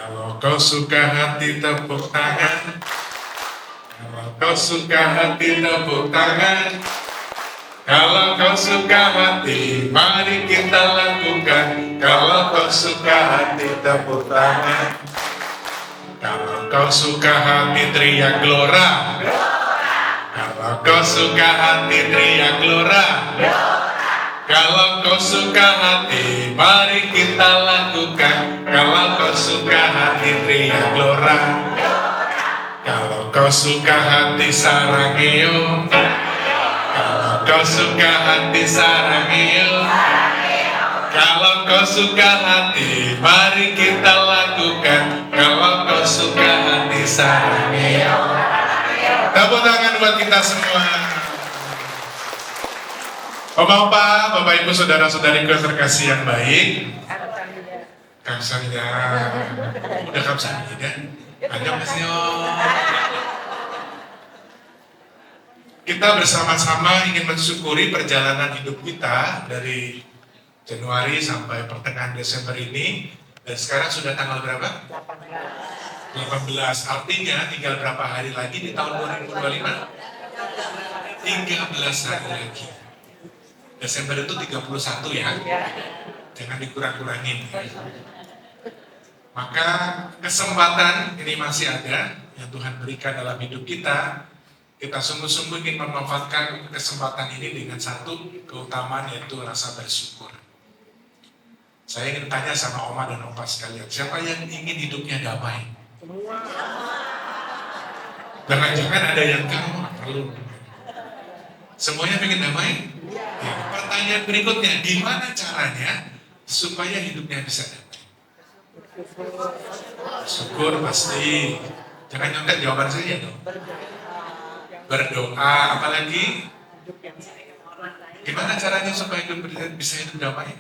Kalau kau suka hati tepuk tangan. Kalau kau suka hati tepuk tangan. Kalau kau suka hati, mari kita lakukan. Kalau kau suka hati tepuk tangan. Kalau kau suka hati teriak gelora. Kalau kau suka hati teriak gelora. Kalau kau suka hati, mari kita lakukan. Kalau kau suka hati teriak gelora. Kalau kau suka hati sarangeo. Kalau kau suka hati sarangeo. Kalau kau suka hati, mari kita lakukan. Kalau kau suka hati sarangeo. Tepuk tangan buat kita semua. Bapak-bapak, Bapak Ibu, saudara-saudariku yang terkasih yang baik. Kamsahamnida. Udah kamsahamnida. Annyeonghaseyo. Kita bersama-sama ingin mensyukuri perjalanan hidup kita dari Januari sampai pertengahan Desember ini. Dan sekarang sudah tanggal berapa? 18. Artinya tinggal berapa hari lagi di tahun 2025? 13 hari lagi. Desember itu 31 ya. Jangan dikurang-kurangin. Maka kesempatan ini masih ada yang Tuhan berikan dalam hidup kita. Kita sungguh-sungguh ingin memanfaatkan kesempatan ini dengan satu keutamaan, yaitu rasa bersyukur. Saya ingin tanya sama Oma dan Opa sekalian, siapa yang ingin hidupnya damai? Jangan-jangan ada yang kamu perlu. Semuanya ingin damai? Ya, pertanyaan berikutnya, gimana caranya supaya hidupnya bisa damai? Syukur pasti. Jangan nyontek jawaban saya dong. Berdoa, apalagi? Gimana caranya supaya hidup bisa hidup damai?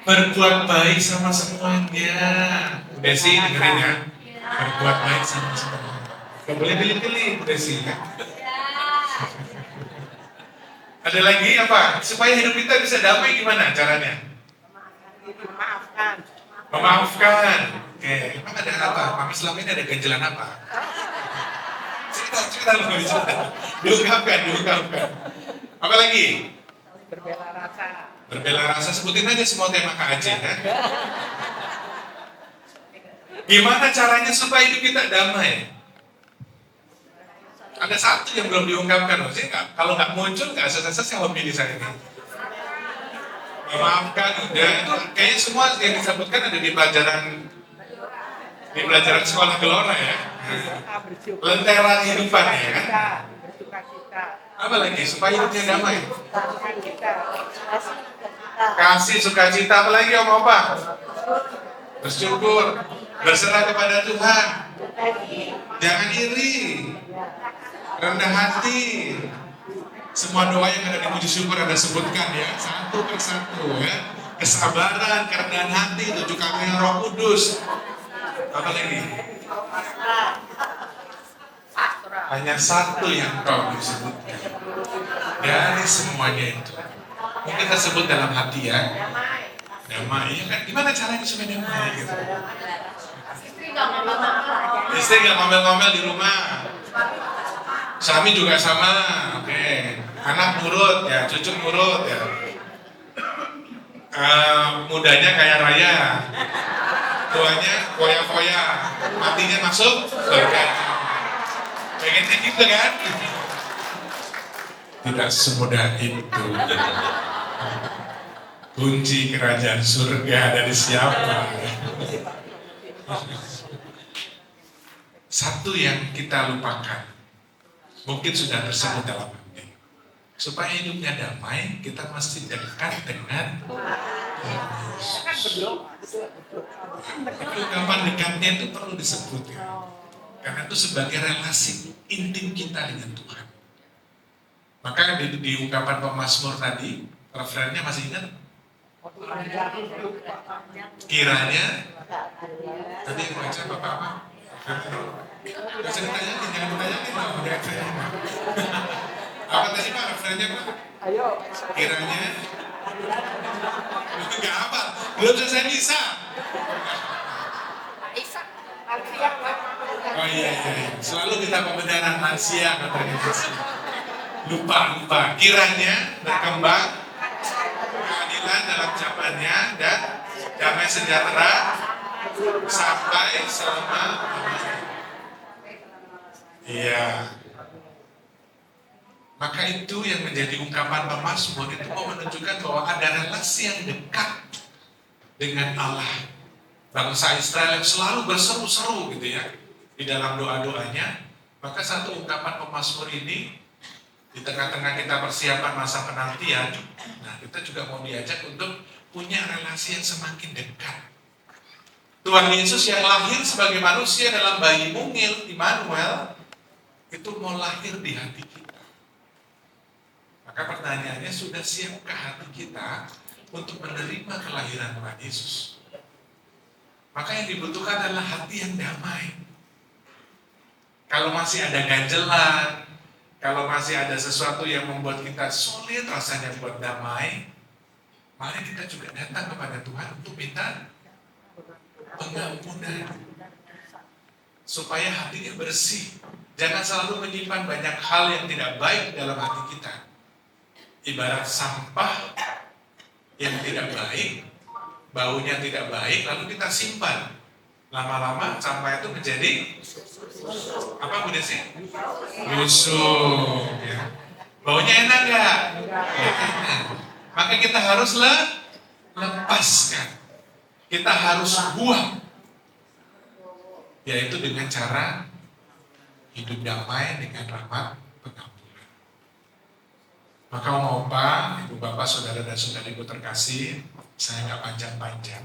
Berbuat baik sama semuanya. Desi dengerin ya. Berbuat baik sama semuanya. Gak boleh pilih-pilih Desi ya. Ada lagi apa? Supaya hidup kita bisa damai gimana caranya? Memaafkan. Oke, emang ada apa? Mami selama ini ada ganjelan apa? Cerita lebih cerita. Diungkapkan. Apa lagi? Berbela rasa, sebutin aja semua tema Kak Aceh ya. Gimana caranya supaya hidup kita damai? Ada satu yang belum diungkapkan loh. Kalau nggak muncul nggak selesai hobi di saya ini. Memaafkan udah, itu kayaknya semua yang disebutkan ada di pelajaran sekolah gelora ya. Lentera kehidupan ya kan. Apa lagi supaya hidupnya damai? Kasih, sukacita, apa lagi Om Opa? Bersyukur, berserah kepada Tuhan. Jangan iri, rendah hati. Semua doa yang ada di puji syukur ada sebutkan ya, satu persatu ya. Kesabaran, kerendahan hati, 7 karunia Roh Kudus. Apa lagi? Hanya satu yang kau disebutkan dari semuanya itu. Mungkin kita sebut dalam hati ya. Damai, ya kan? Gimana caranya supaya damai gitu? Istri nggak ngomel-ngomel di rumah. Suami juga sama, oke. Anak nurut ya, cucu nurut ya. Mudanya kaya raya, tuanya foya-foya, matinya masuk surga. Pengennya gitu kan? Tidak semudah itu. Kunci kerajaan surga dari siapa? Satu yang kita lupakan, mungkin sudah tersebut dalam hati. Supaya hidupnya damai, kita mesti dekat dengan ungkapan dekatnya itu perlu disebut ya. Karena itu sebagai relasi intim kita dengan Tuhan. Maka di ungkapan pemazmur tadi, referennya masih ingat? Kiranya tadi yang baca Bapak apa? Gak usah ditanyain, jangan ditanyain lah, udah saya. Apa tadi Pak, referennya Pak? Ayo. Kiranya? Enggak apa, belum selesai misa. Isa. Alfiah, Pak. Oh iya. Selalu kita pembenaran lansia katanya. Lupa. Kiranya berkembang keadilan dalam zamannya dan damai sejahtera sampai selama. Iya. Maka itu yang menjadi ungkapan pemazmur itu mau menunjukkan bahwa ada relasi yang dekat dengan Allah. Bangsa Israel yang selalu berseru-seru gitu ya di dalam doa-doanya. Maka satu ungkapan pemazmur ini di tengah-tengah kita persiapan masa penantian, nah kita juga mau diajak untuk punya relasi yang semakin dekat. Tuhan Yesus yang lahir sebagai manusia dalam bayi mungil Immanuel itu mau lahir di hati kita. Maka pertanyaannya, sudah siapkah hati kita untuk menerima kelahiran Tuhan Yesus? Maka yang dibutuhkan adalah hati yang damai. Kalau masih ada ganjelan, kalau masih ada sesuatu yang membuat kita sulit rasanya buat damai, mari kita juga datang kepada Tuhan untuk minta pengampunan. Supaya hatinya bersih. Jangan selalu menyimpan banyak hal yang tidak baik dalam hati kita. Ibarat sampah yang tidak baik, baunya tidak baik, lalu kita simpan. Lama-lama sampah itu menjadi apa Bu Desi? Busuk. Ya. Baunya enak nggak? Maka kita harus lepaskan. Kita harus buang. Yaitu dengan cara hidup damai dengan rahmat pengampunan. Maka Opa, Ibu Bapak, Saudara dan Saudariku terkasih, saya nggak panjang-panjang.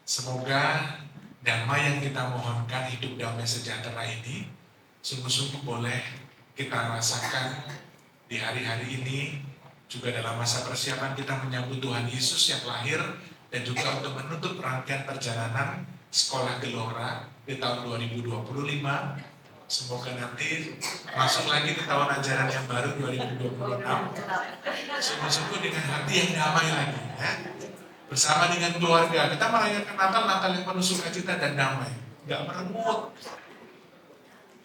Semoga damai yang kita mohonkan, hidup damai sejahtera ini, sungguh-sungguh boleh kita rasakan di hari-hari ini, juga dalam masa persiapan kita menyambut Tuhan Yesus yang lahir, dan juga untuk menutup rangkaian perjalanan Sekolah Gelora di tahun 2025. Semoga nanti masuk lagi di tahun ajaran yang baru 2026. Sungguh-sungguh dengan hati yang damai lagi ya. Bersama dengan keluarga kita merayakan Natal yang penuh sukacita dan damai. Gak merengut,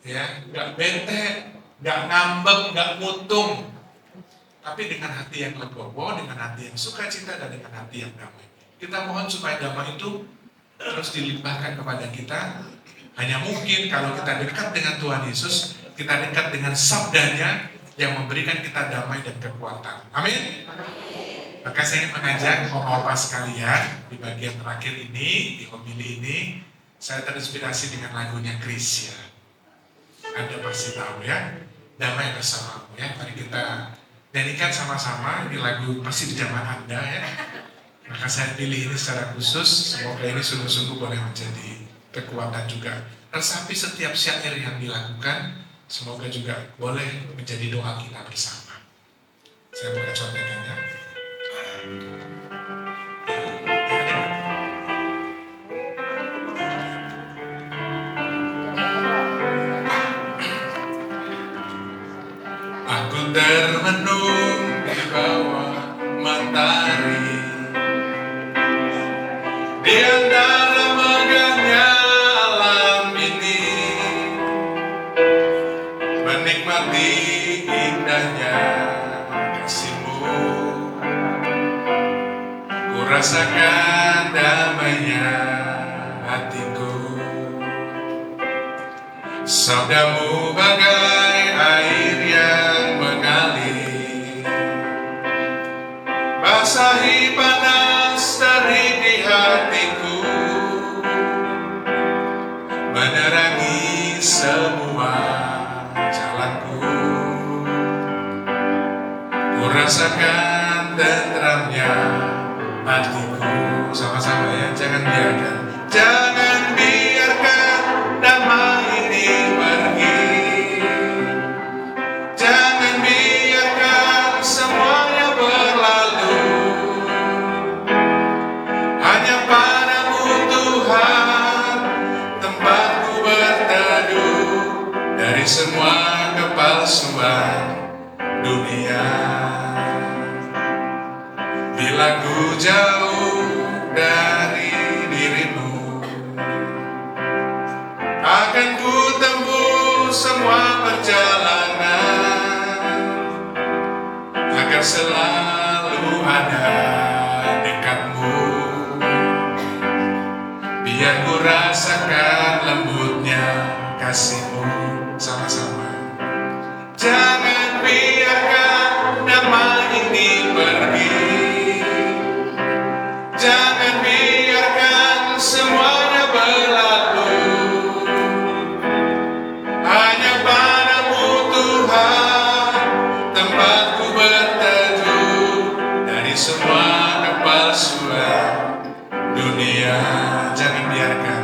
ya, gak bete, gak ngambek, gak mutung. Tapi dengan hati yang legowo, dengan hati yang sukacita dan dengan hati yang damai. Kita mohon supaya damai itu terus dilimpahkan kepada kita. Hanya mungkin kalau kita dekat dengan Tuhan Yesus, kita dekat dengan sabdanya yang memberikan kita damai dan kekuatan. Amin. Maka saya ingin mengajak Bapak sekalian di bagian terakhir ini, di homili ini, saya terinspirasi dengan lagunya Krisya. Anda pasti tahu ya, damai bersamamu ya. Mari kita nyanyikan sama-sama, ini lagu pasti di zaman Anda ya. Maka saya pilih ini secara khusus, semoga ini sungguh-sungguh boleh menjadi kekuatan juga. Resapi setiap syair yang dilakukan, semoga juga boleh menjadi doa kita bersama. Saya buka contekannya. Aku termenung di bawah matahari, di antara megahnya alam ini, menikmati indahnya kasih-Mu. Ku rasakan damainya hatiku. Sabda-Mu bagai air yang mengalir, basahi panas dari di hatiku, menerangi semua jalanku. Ku rasakan tenteramnya hatiku. Sama-sama ya, jangan biarkan damai ini pergi. Jangan biarkan semuanya berlalu. Hanya Padamu Tuhan tempatku berteduh, dari semua kepalsuan dunia. Bila ku jauh dari dirimu, akan ku tempuh semua perjalanan agar selalu ada dekatmu. Biar ku rasakan lembutnya kasihmu sama-sama. Jangan biarkan damai ini pergi. Jangan biarkan semuanya berlalu. Hanya padamu Tuhan tempatku berteduh dari semua kepalsuan dunia. Jangan biarkan,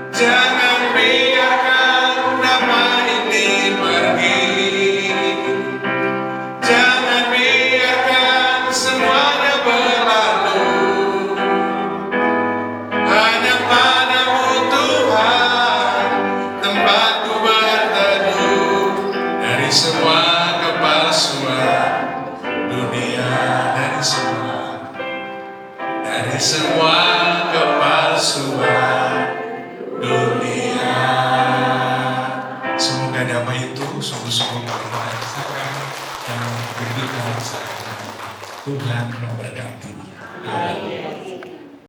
jangan biarkan damai ini pergi. Jangan biarkan semuanya berlalu. Hanya padamu Tuhan tempatku berteduh dari semua kepalsuan dunia. Dari semua kepalsuan dunia. Semoga damai itu sungguh-sungguh merasakan dan berikan saya. Tuhan memberkati. Amin.